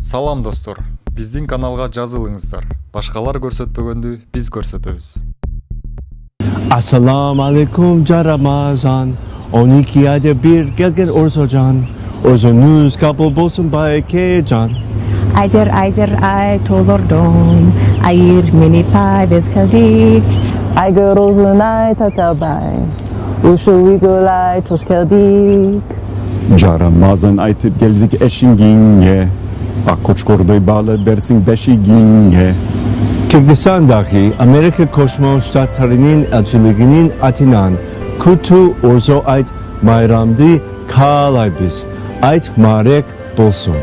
Салам достор, биздин каналга жазылыңыздар. Башкалар көрсөтпөгөндү биз көрсөтөбүз. Assalamu alaikum Жарамазан. 12 ayda bir gelgen orsocan. Orzunuz kabul bolsun Bay Kecan. Aydır ay tolordon. Ayır mini pades kaldik. Aygır uzun ay tatabay. Uşu uygulay toş kaldik. Жарамазан айтып келдик eşinginge. Akkoç kordoy bağlı dersin beşiginge. Kırgızistan'daki Amerika Koşma Ştatlarının Elçiligi'nin atinan kutu orzo ait bayramdı kalaybız. Ait marek bolsun.